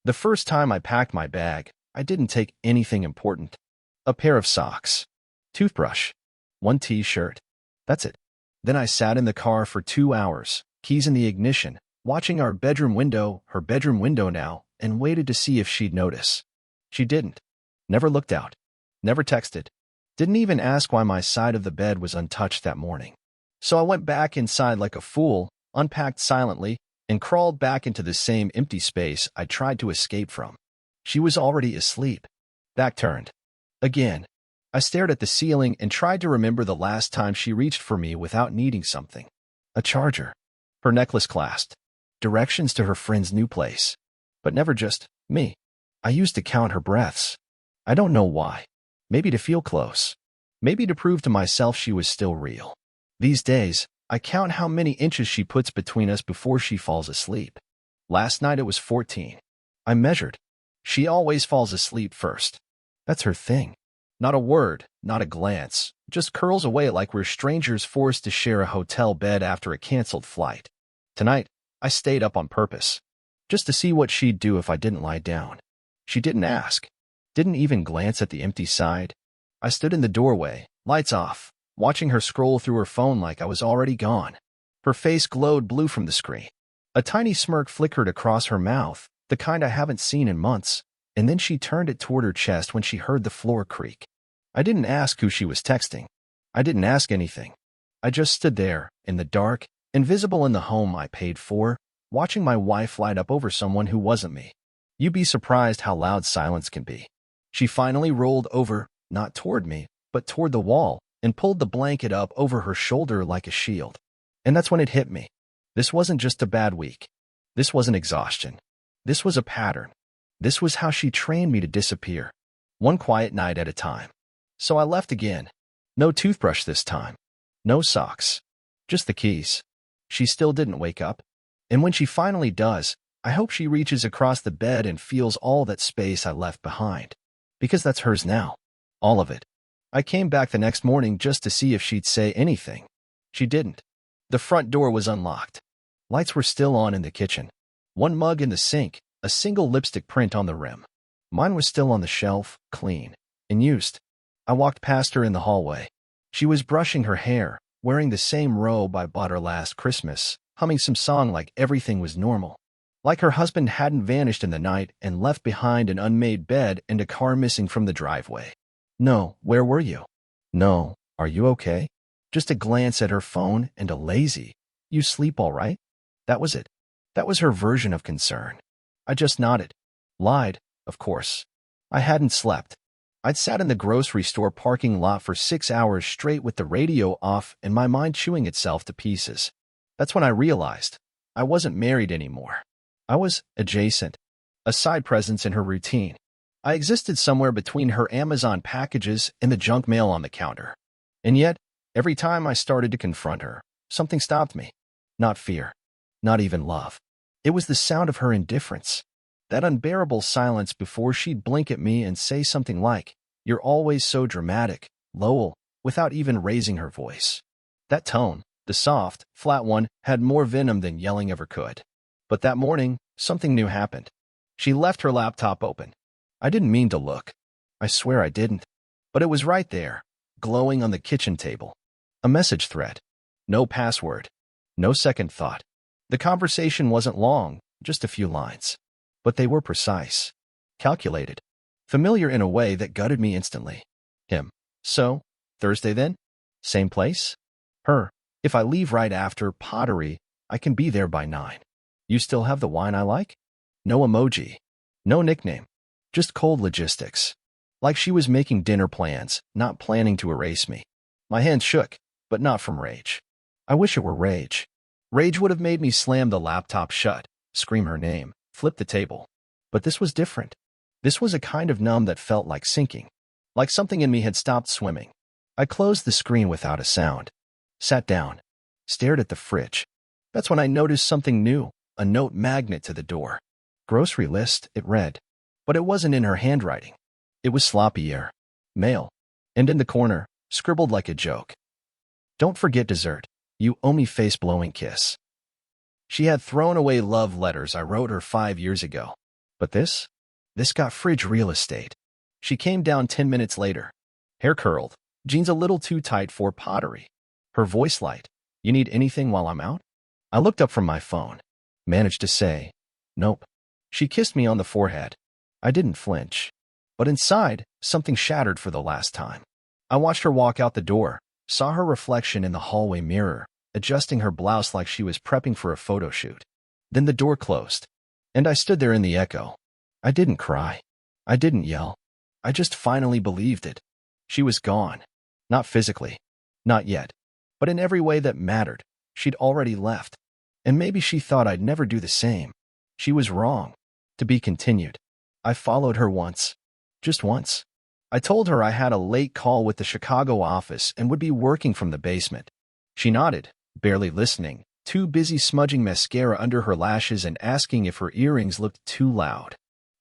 The first time I packed my bag, I didn't take anything important. A pair of socks, toothbrush, one t-shirt. That's it. Then I sat in the car for 2 hours, keys in the ignition, watching her bedroom window now, and waited to see if she'd notice. She didn't. Never looked out. Never texted. Didn't even ask why my side of the bed was untouched that morning. So I went back inside like a fool, unpacked silently, and crawled back into the same empty space I tried to escape from. She was already asleep. Back turned. Again. I stared at the ceiling and tried to remember the last time she reached for me without needing something. A charger. Her necklace clasped. Directions to her friend's new place. But never just me. I used to count her breaths. I don't know why. Maybe to feel close. Maybe to prove to myself she was still real. These days, I count how many inches she puts between us before she falls asleep. Last night it was 14. I measured. She always falls asleep first. That's her thing. Not a word, not a glance, just curls away like we're strangers forced to share a hotel bed after a canceled flight. Tonight, I stayed up on purpose, just to see what she'd do if I didn't lie down. She didn't ask, didn't even glance at the empty side. I stood in the doorway, lights off, watching her scroll through her phone like I was already gone. Her face glowed blue from the screen. A tiny smirk flickered across her mouth, the kind I haven't seen in months, and then she turned it toward her chest when she heard the floor creak. I didn't ask who she was texting. I didn't ask anything. I just stood there, in the dark, invisible in the home I paid for, watching my wife light up over someone who wasn't me. You'd be surprised how loud silence can be. She finally rolled over, not toward me, but toward the wall, and pulled the blanket up over her shoulder like a shield. And that's when it hit me. This wasn't just a bad week. This wasn't exhaustion. This was a pattern. This was how she trained me to disappear, one quiet night at a time. So I left again. No toothbrush this time. No socks. Just the keys. She still didn't wake up. And when she finally does, I hope she reaches across the bed and feels all that space I left behind. Because that's hers now. All of it. I came back the next morning just to see if she'd say anything. She didn't. The front door was unlocked. Lights were still on in the kitchen. One mug in the sink, a single lipstick print on the rim. Mine was still on the shelf, clean and used. I walked past her in the hallway. She was brushing her hair, wearing the same robe I bought her last Christmas, humming some song like everything was normal. Like her husband hadn't vanished in the night and left behind an unmade bed and a car missing from the driveway. No, where were you? No, are you okay? Just a glance at her phone and a lazy, you sleep all right? That was it. That was her version of concern. I just nodded. Lied, of course. I hadn't slept. I'd sat in the grocery store parking lot for 6 hours straight with the radio off and my mind chewing itself to pieces. That's when I realized I wasn't married anymore. I was adjacent, a side presence in her routine. I existed somewhere between her Amazon packages and the junk mail on the counter. And yet, every time I started to confront her, something stopped me. Not fear. Not even love. It was the sound of her indifference. That unbearable silence before she'd blink at me and say something like, "You're always so dramatic, Lowell," without even raising her voice. That tone, the soft, flat one, had more venom than yelling ever could. But that morning, something new happened. She left her laptop open. I didn't mean to look. I swear I didn't. But it was right there, glowing on the kitchen table. A message thread. No password. No second thought. The conversation wasn't long, just a few lines. But they were precise. Calculated. Familiar in a way that gutted me instantly. Him. So, Thursday then? Same place? Her. If I leave right after pottery, I can be there by 9. You still have the wine I like? No emoji. No nickname. Just cold logistics. Like she was making dinner plans, not planning to erase me. My hands shook, but not from rage. I wish it were rage. Rage would have made me slam the laptop shut, scream her name, flip the table. But this was different. This was a kind of numb that felt like sinking. Like something in me had stopped swimming. I closed the screen without a sound. Sat down. Stared at the fridge. That's when I noticed something new, a note magnet to the door. Grocery list, it read. But it wasn't in her handwriting. It was sloppier. Mail. And in the corner, scribbled like a joke. Don't forget dessert. You owe me face-blowing kiss. She had thrown away love letters I wrote her 5 years ago. But this got fridge real estate. She came down 10 minutes later. Hair curled, jeans a little too tight for pottery. Her voice light. You need anything while I'm out? I looked up from my phone. Managed to say, nope. She kissed me on the forehead. I didn't flinch. But inside, something shattered for the last time. I watched her walk out the door, saw her reflection in the hallway mirror, adjusting her blouse like she was prepping for a photo shoot. Then the door closed, and I stood there in the echo. I didn't cry. I didn't yell. I just finally believed it. She was gone. Not physically. Not yet. But in every way that mattered, she'd already left. And maybe she thought I'd never do the same. She was wrong. To be continued. I followed her once. Just once. I told her I had a late call with the Chicago office and would be working from the basement. She nodded, barely listening, too busy smudging mascara under her lashes and asking if her earrings looked too loud.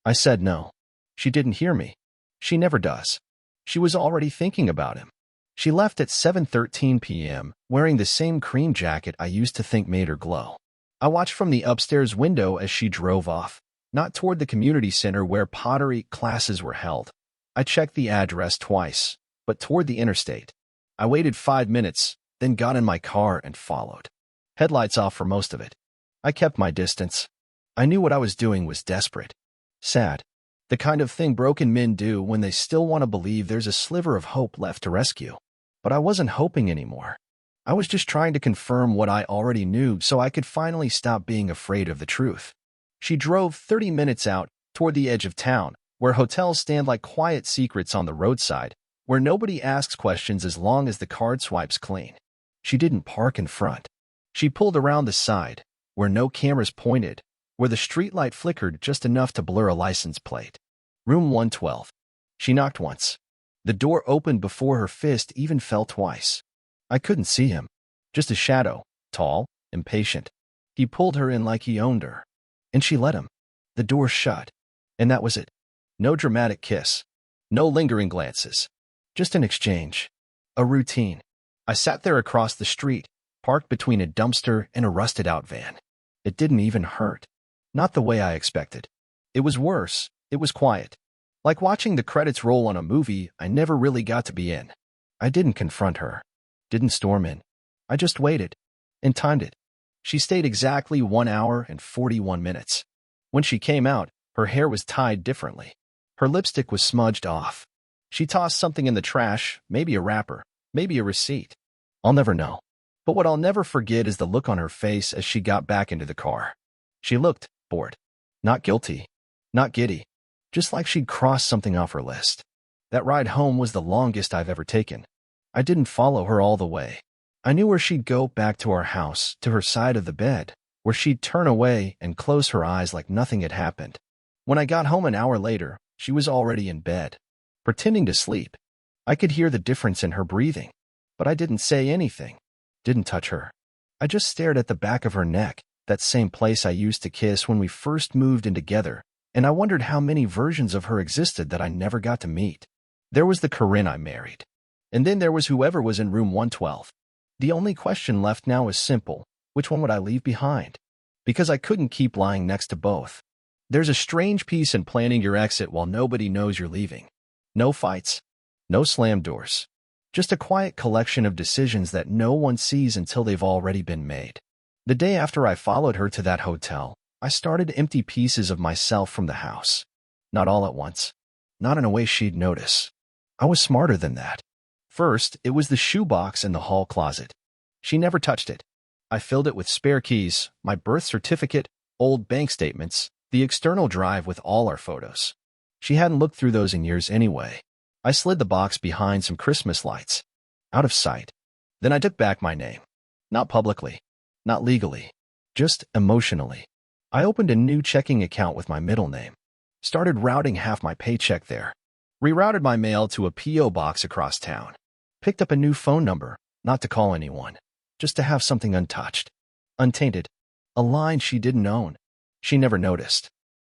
I said no. She didn't hear me. She never does. She was already thinking about him. She left at 7:13 p.m., wearing the same cream jacket I used to think made her glow. I watched from the upstairs window as she drove off, not toward the community center where pottery classes were held. I checked the address twice, but toward the interstate. I waited 5 minutes, then got in my car and followed. Headlights off for most of it. I kept my distance. I knew what I was doing was desperate. Sad. The kind of thing broken men do when they still want to believe there's a sliver of hope left to rescue. But I wasn't hoping anymore. I was just trying to confirm what I already knew so I could finally stop being afraid of the truth. She drove 30 minutes out toward the edge of town, where hotels stand like quiet secrets on the roadside, where nobody asks questions as long as the card swipes clean. She didn't park in front. She pulled around the side, where no cameras pointed, where the streetlight flickered just enough to blur a license plate. Room 112. She knocked once. The door opened before her fist even fell twice. I couldn't see him. Just a shadow, tall, impatient. He pulled her in like he owned her. And she let him. The door shut. And that was it. No dramatic kiss. No lingering glances. Just an exchange. A routine. I sat there across the street, parked between a dumpster and a rusted-out van. It didn't even hurt. Not the way I expected. It was worse. It was quiet. Like watching the credits roll on a movie I never really got to be in. I didn't confront her. Didn't storm in. I just waited. And timed it. She stayed exactly 1 hour and 41 minutes. When she came out, her hair was tied differently. Her lipstick was smudged off. She tossed something in the trash, maybe a wrapper, maybe a receipt. I'll never know. But what I'll never forget is the look on her face as she got back into the car. She looked bored. Not guilty. Not giddy. Just like she'd crossed something off her list. That ride home was the longest I've ever taken. I didn't follow her all the way. I knew where she'd go back to our house, to her side of the bed, where she'd turn away and close her eyes like nothing had happened. When I got home an hour later, she was already in bed, pretending to sleep. I could hear the difference in her breathing, but I didn't say anything, didn't touch her. I just stared at the back of her neck, that same place I used to kiss when we first moved in together, and I wondered how many versions of her existed that I never got to meet. There was the Corinne I married, and then there was whoever was in room 112. The only question left now is simple: which one would I leave behind? Because I couldn't keep lying next to both. There's a strange peace in planning your exit while nobody knows you're leaving. No fights. No slammed doors. Just a quiet collection of decisions that no one sees until they've already been made. The day after I followed her to that hotel, I started to empty pieces of myself from the house. Not all at once. Not in a way she'd notice. I was smarter than that. First, it was the shoebox in the hall closet. She never touched it. I filled it with spare keys, my birth certificate, old bank statements, the external drive with all our photos. She hadn't looked through those in years anyway. I slid the box behind some Christmas lights. Out of sight. Then I took back my name. Not publicly. Not legally. Just emotionally. I opened a new checking account with my middle name. Started routing half my paycheck there. Rerouted my mail to a P.O. box across town. Picked up a new phone number, not to call anyone, just to have something untouched. Untainted. A line she didn't own. She never noticed.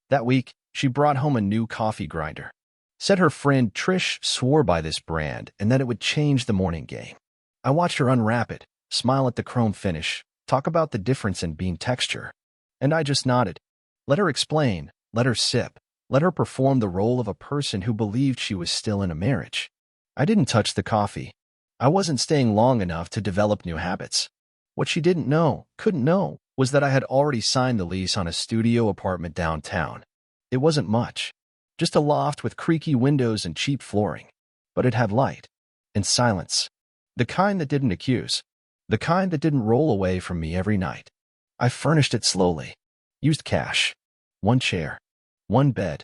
That week, she brought home a new coffee grinder. Said her friend Trish swore by this brand and that it would change the morning game. I watched her unwrap it, smile at the chrome finish, talk about the difference in bean texture. And I just nodded. Let her explain, let her sip. Let her perform the role of a person who believed she was still in a marriage. I didn't touch the coffee. I wasn't staying long enough to develop new habits. What she couldn't know, was that I had already signed the lease on a studio apartment downtown. It wasn't much. Just a loft with creaky windows and cheap flooring. But it had light. And silence. The kind that didn't accuse. The kind that didn't roll away from me every night. I furnished it slowly. Used cash. One chair. One bed.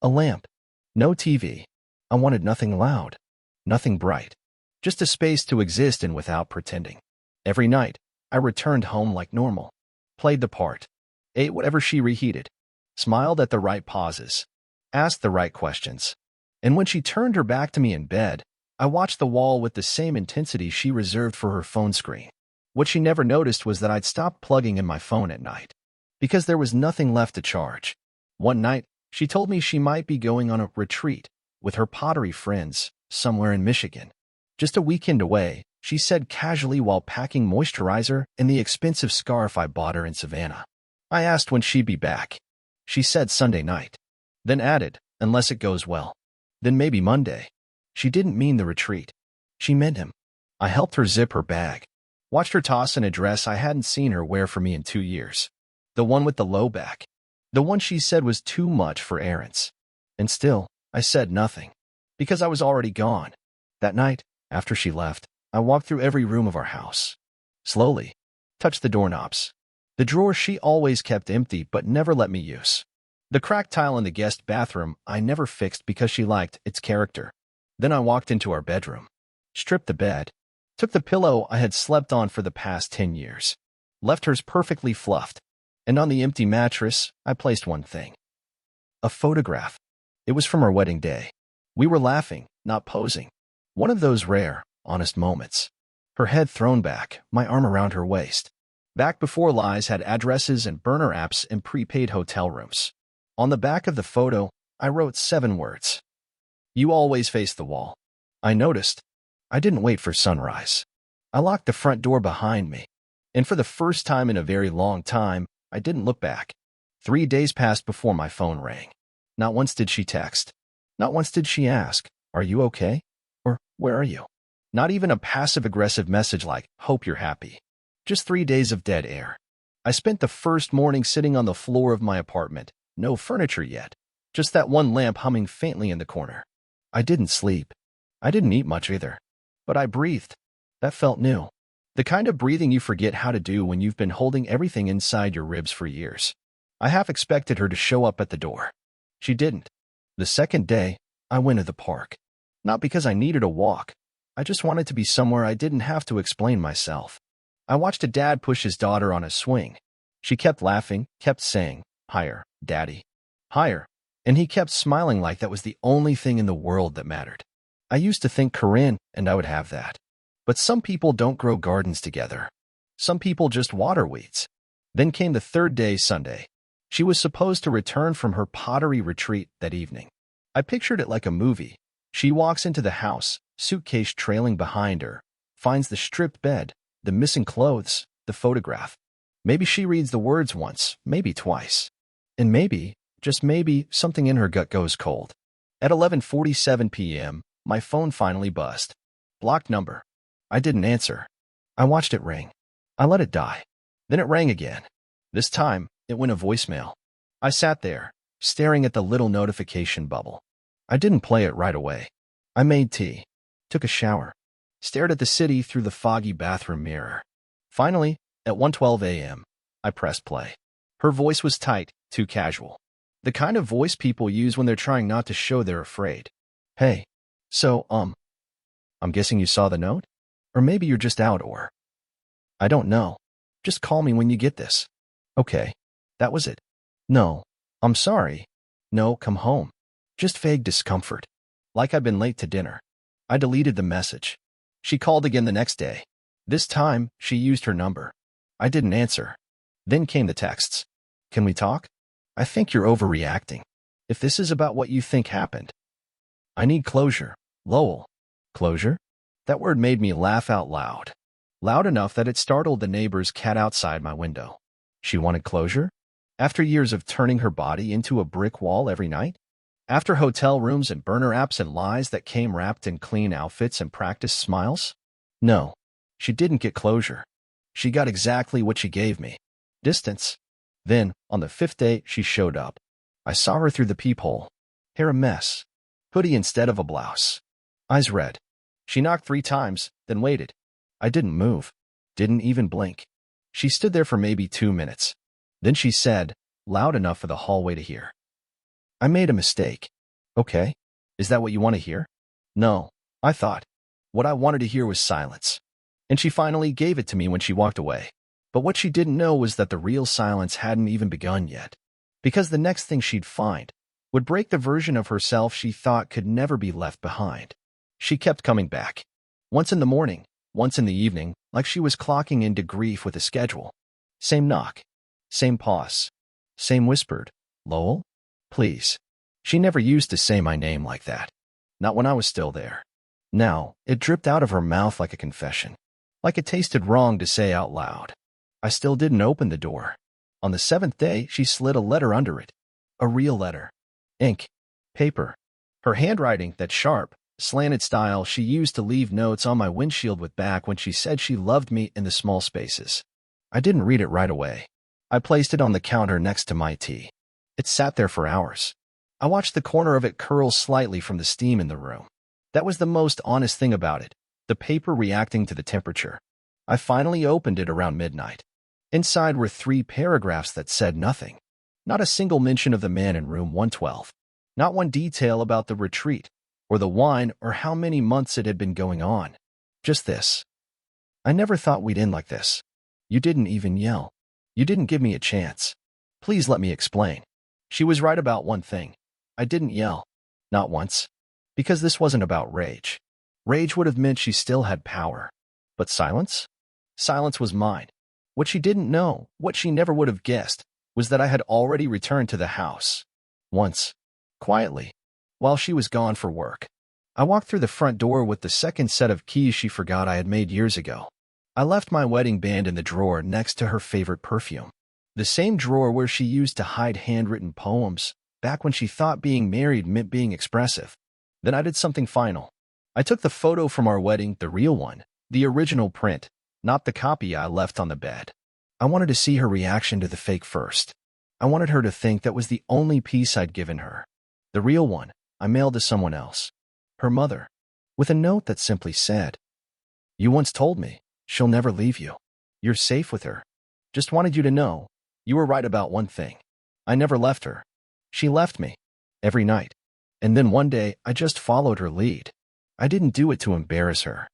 A lamp. No TV. I wanted nothing loud. Nothing bright. Just a space to exist in without pretending. Every night, I returned home like normal. Played the part. Ate whatever she reheated. Smiled at the right pauses. Asked the right questions. And when she turned her back to me in bed, I watched the wall with the same intensity she reserved for her phone screen. What she never noticed was that I'd stopped plugging in my phone at night. Because there was nothing left to charge. One night, she told me she might be going on a retreat with her pottery friends somewhere in Michigan. Just a weekend away, she said casually while packing moisturizer and the expensive scarf I bought her in Savannah. I asked when she'd be back. She said Sunday night. Then added, unless it goes well. Then maybe Monday. She didn't mean the retreat. She meant him. I helped her zip her bag. Watched her toss in a dress I hadn't seen her wear for me in 2 years. The one with the low back. The one she said was too much for errands. And still, I said nothing. Because I was already gone. That night, after she left, I walked through every room of our house. Slowly. Touched the doorknobs. The drawer she always kept empty but never let me use. The cracked tile in the guest bathroom I never fixed because she liked its character. Then I walked into our bedroom. Stripped the bed. Took the pillow I had slept on for the past 10 years. Left hers perfectly fluffed. And on the empty mattress, I placed one thing. A photograph. It was from our wedding day. We were laughing, not posing. One of those rare, honest moments. Her head thrown back, my arm around her waist. Back before lies had addresses and burner apps and prepaid hotel rooms. On the back of the photo, I wrote 7 words. You always face the wall. I noticed. I didn't wait for sunrise. I locked the front door behind me. And for the first time in a very long time, I didn't look back. 3 days passed before my phone rang. Not once did she text. Not once did she ask, "Are you okay?" Or, "Where are you?" Not even a passive-aggressive message like, "Hope you're happy." Just 3 days of dead air. I spent the first morning sitting on the floor of my apartment. No furniture yet. Just that one lamp humming faintly in the corner. I didn't sleep. I didn't eat much either. But I breathed. That felt new. The kind of breathing you forget how to do when you've been holding everything inside your ribs for years. I half expected her to show up at the door. She didn't. The second day, I went to the park. Not because I needed a walk. I just wanted to be somewhere I didn't have to explain myself. I watched a dad push his daughter on a swing. She kept laughing, kept saying, "Higher, Daddy. Higher." And he kept smiling like that was the only thing in the world that mattered. I used to think Corinne and I would have that. But some people don't grow gardens together. Some people just water weeds. Then came the third day, Sunday. She was supposed to return from her pottery retreat that evening. I pictured it like a movie. She walks into the house, suitcase trailing behind her, finds the stripped bed, the missing clothes, the photograph. Maybe she reads the words once, maybe twice. And maybe, just maybe, something in her gut goes cold. At 11:47 p.m., my phone finally buzzed. Blocked number. I didn't answer. I watched it ring. I let it die. Then it rang again. This time, it went a voicemail. I sat there, staring at the little notification bubble. I didn't play it right away. I made tea, took a shower, stared at the city through the foggy bathroom mirror. Finally, at 1:12 a.m., I pressed play. Her voice was tight, too casual. The kind of voice people use when they're trying not to show they're afraid. "Hey, so, I'm guessing you saw the note? Or maybe you're just out or... I don't know. Just call me when you get this." Okay, that was it. "No, I'm sorry. No, come home." Just vague discomfort. Like I'd been late to dinner. I deleted the message. She called again the next day. This time, she used her number. I didn't answer. Then came the texts. "Can we talk? I think you're overreacting. If this is about what you think happened. I need closure. Lowell." Closure? That word made me laugh out loud. Loud enough that it startled the neighbor's cat outside my window. She wanted closure? After years of turning her body into a brick wall every night? After hotel rooms and burner apps and lies that came wrapped in clean outfits and practiced smiles? No, she didn't get closure. She got exactly what she gave me. Distance. Then, on the fifth day, she showed up. I saw her through the peephole. Hair a mess. Hoodie instead of a blouse. Eyes red. She knocked 3 times, then waited. I didn't move. Didn't even blink. She stood there for maybe 2 minutes. Then she said, loud enough for the hallway to hear, I made a mistake. Okay. Is that what you want to hear? No, I thought. What I wanted to hear was silence. And she finally gave it to me when she walked away. But what she didn't know was that the real silence hadn't even begun yet. Because the next thing she'd find would break the version of herself she thought could never be left behind. She kept coming back. Once in the morning, once in the evening, like she was clocking into grief with a schedule. Same knock. Same pause. Same whispered, Lowell? Please. She never used to say my name like that. Not when I was still there. Now, it dripped out of her mouth like a confession. Like it tasted wrong to say out loud. I still didn't open the door. On the 7th day, she slid a letter under it. A real letter. Ink. Paper. Her handwriting, that sharp, slanted style she used to leave notes on my windshield with back when she said she loved me in the small spaces. I didn't read it right away. I placed it on the counter next to my tea. It sat there for hours. I watched the corner of it curl slightly from the steam in the room. That was the most honest thing about it, the paper reacting to the temperature. I finally opened it around midnight. Inside were 3 paragraphs that said nothing. Not a single mention of the man in room 112. Not one detail about the retreat, or the wine, or how many months it had been going on. Just this. I never thought we'd end like this. You didn't even yell. You didn't give me a chance. Please let me explain. She was right about one thing. I didn't yell. Not once. Because this wasn't about rage. Rage would have meant she still had power. But silence? Silence was mine. What she didn't know, what she never would have guessed, was that I had already returned to the house. Once. Quietly. While she was gone for work. I walked through the front door with the second set of keys she forgot I had made years ago. I left my wedding band in the drawer next to her favorite perfume. The same drawer where she used to hide handwritten poems, back when she thought being married meant being expressive. Then I did something final. I took the photo from our wedding, the real one, the original print, not the copy I left on the bed. I wanted to see her reaction to the fake first. I wanted her to think that was the only piece I'd given her. The real one, I mailed to someone else. Her mother. With a note that simply said, You once told me, she'll never leave you. You're safe with her. Just wanted you to know, you were right about one thing. I never left her. She left me. Every night. And then one day, I just followed her lead. I didn't do it to embarrass her.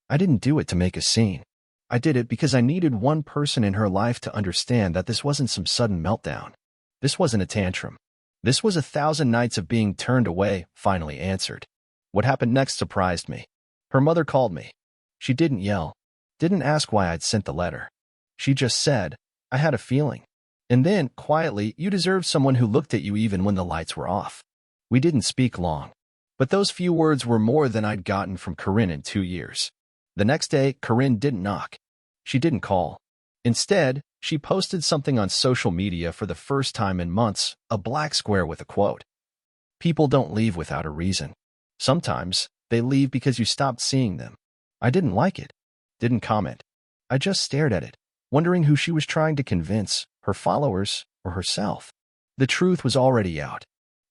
I didn't do it to make a scene. I did it because I needed one person in her life to understand that this wasn't some sudden meltdown. This wasn't a tantrum. This was 1,000 nights of being turned away, finally answered. What happened next surprised me. Her mother called me. She didn't yell. Didn't ask why I'd sent the letter. She just said, I had a feeling. And then, quietly, you deserved someone who looked at you even when the lights were off. We didn't speak long. But those few words were more than I'd gotten from Corinne in 2 years. The next day, Corinne didn't knock. She didn't call. Instead, she posted something on social media for the first time in months, a black square with a quote. People don't leave without a reason. Sometimes, they leave because you stopped seeing them. I didn't like it. Didn't comment. I just stared at it, wondering who she was trying to convince, her followers or herself. The truth was already out.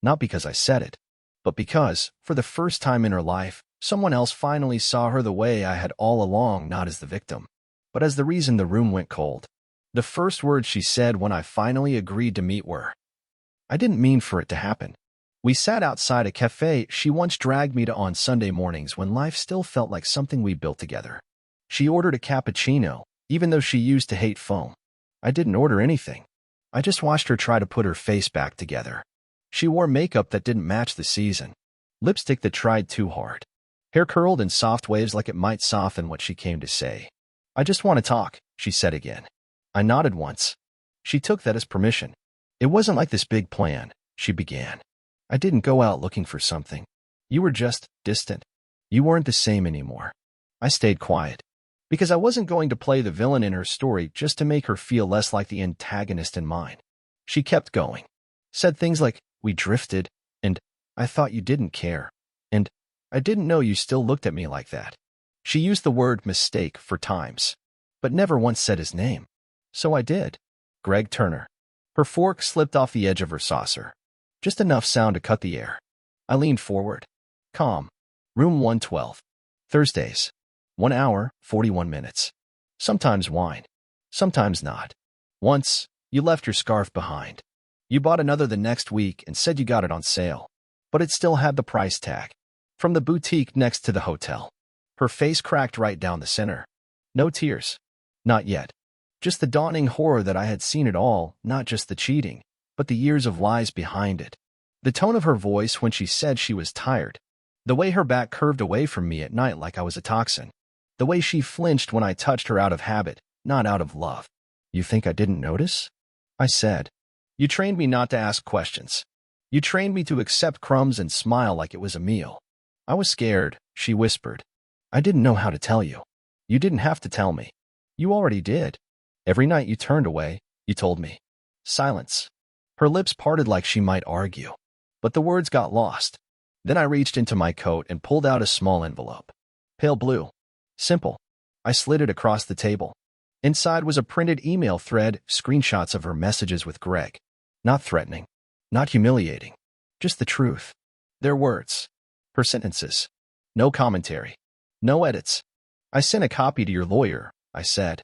Not because I said it, but because, for the first time in her life, someone else finally saw her the way I had all along, not as the victim, but as the reason the room went cold. The first words she said when I finally agreed to meet were, I didn't mean for it to happen. We sat outside a cafe she once dragged me to on Sunday mornings when life still felt like something we built together. She ordered a cappuccino, even though she used to hate foam. I didn't order anything. I just watched her try to put her face back together. She wore makeup that didn't match the season, lipstick that tried too hard, hair curled in soft waves like it might soften what she came to say. I just want to talk, she said again. I nodded once. She took that as permission. It wasn't like this big plan, she began. I didn't go out looking for something. You were just distant. You weren't the same anymore. I stayed quiet. Because I wasn't going to play the villain in her story just to make her feel less like the antagonist in mine. She kept going. Said things like, we drifted, and I thought you didn't care. And I didn't know you still looked at me like that. She used the word mistake 4 times, but never once said his name. So I did. Greg Turner. Her fork slipped off the edge of her saucer. Just enough sound to cut the air. I leaned forward. Calm. Room 112. Thursdays. 1 hour, 41 minutes. Sometimes wine. Sometimes not. Once, you left your scarf behind. You bought another the next week and said you got it on sale. But it still had the price tag. From the boutique next to the hotel. Her face cracked right down the center. No tears. Not yet. Just the dawning horror that I had seen it all, not just the cheating, but the years of lies behind it. The tone of her voice when she said she was tired. The way her back curved away from me at night like I was a toxin. The way she flinched when I touched her out of habit, not out of love. You think I didn't notice? I said. You trained me not to ask questions. You trained me to accept crumbs and smile like it was a meal. I was scared, she whispered. I didn't know how to tell you. You didn't have to tell me. You already did. Every night you turned away, you told me. Silence. Her lips parted like she might argue. But the words got lost. Then I reached into my coat and pulled out a small envelope. Pale blue. Simple. I slid it across the table. Inside was a printed email thread, screenshots of her messages with Greg. Not threatening. Not humiliating. Just the truth. Their words. Her sentences. No commentary. No edits. I sent a copy to your lawyer, I said.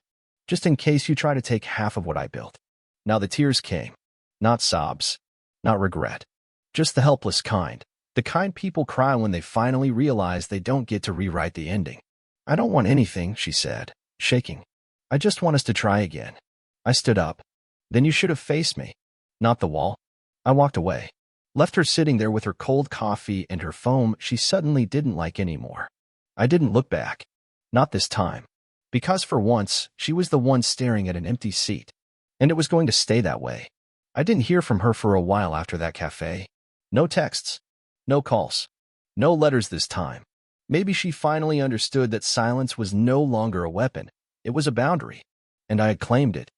Just in case you try to take half of what I built. Now the tears came. Not sobs. Not regret. Just the helpless kind. The kind people cry when they finally realize they don't get to rewrite the ending. I don't want anything, she said, shaking. I just want us to try again. I stood up. Then you should have faced me. Not the wall. I walked away. Left her sitting there with her cold coffee and her foam she suddenly didn't like anymore. I didn't look back. Not this time. Because for once, she was the one staring at an empty seat. And it was going to stay that way. I didn't hear from her for a while after that cafe. No texts. No calls. No letters this time. Maybe she finally understood that silence was no longer a weapon. It was a boundary. And I had claimed it.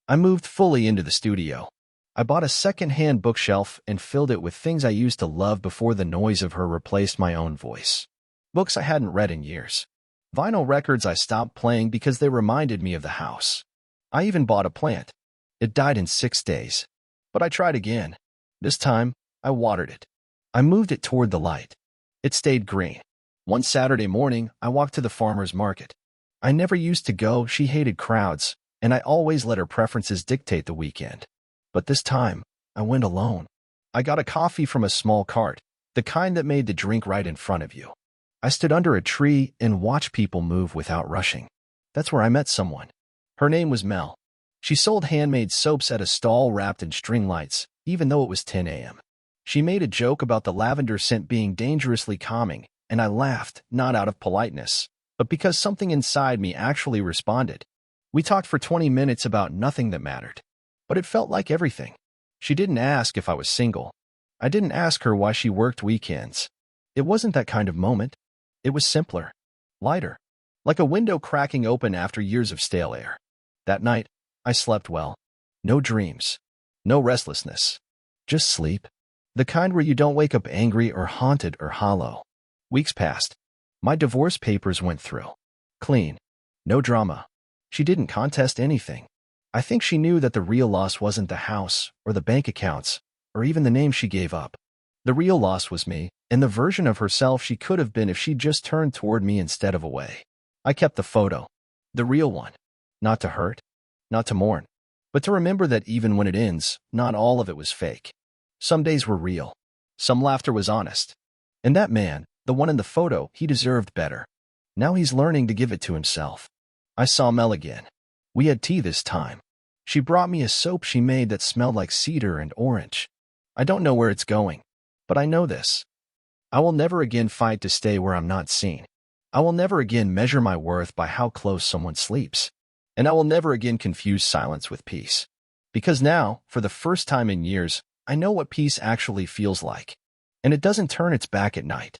I moved fully into the studio. I bought a second-hand bookshelf and filled it with things I used to love before the noise of her replaced my own voice. Books I hadn't read in years. Vinyl records I stopped playing because they reminded me of the house. I even bought a plant. It died in 6 days. But I tried again. This time, I watered it. I moved it toward the light. It stayed green. One Saturday morning, I walked to the farmer's market. I never used to go, she hated crowds, and I always let her preferences dictate the weekend. But this time, I went alone. I got a coffee from a small cart, the kind that made the drink right in front of you. I stood under a tree and watched people move without rushing. That's where I met someone. Her name was Mel. She sold handmade soaps at a stall wrapped in string lights, even though it was 10 a.m. She made a joke about the lavender scent being dangerously calming, and I laughed, not out of politeness, but because something inside me actually responded. We talked for 20 minutes about nothing that mattered. But it felt like everything. She didn't ask if I was single. I didn't ask her why she worked weekends. It wasn't that kind of moment. It was simpler. Lighter. Like a window cracking open after years of stale air. That night, I slept well. No dreams. No restlessness. Just sleep. The kind where you don't wake up angry or haunted or hollow. Weeks passed. My divorce papers went through. Clean. No drama. She didn't contest anything. I think she knew that the real loss wasn't the house, or the bank accounts, or even the name she gave up. The real loss was me, and the version of herself she could have been if she'd just turned toward me instead of away. I kept the photo. The real one. Not to hurt. Not to mourn. But to remember that even when it ends, not all of it was fake. Some days were real. Some laughter was honest. And that man, the one in the photo, he deserved better. Now he's learning to give it to himself. I saw Mel again. We had tea this time. She brought me a soap she made that smelled like cedar and orange. I don't know where it's going, but I know this. I will never again fight to stay where I'm not seen. I will never again measure my worth by how close someone sleeps. And I will never again confuse silence with peace. Because now, for the first time in years, I know what peace actually feels like. And it doesn't turn its back at night.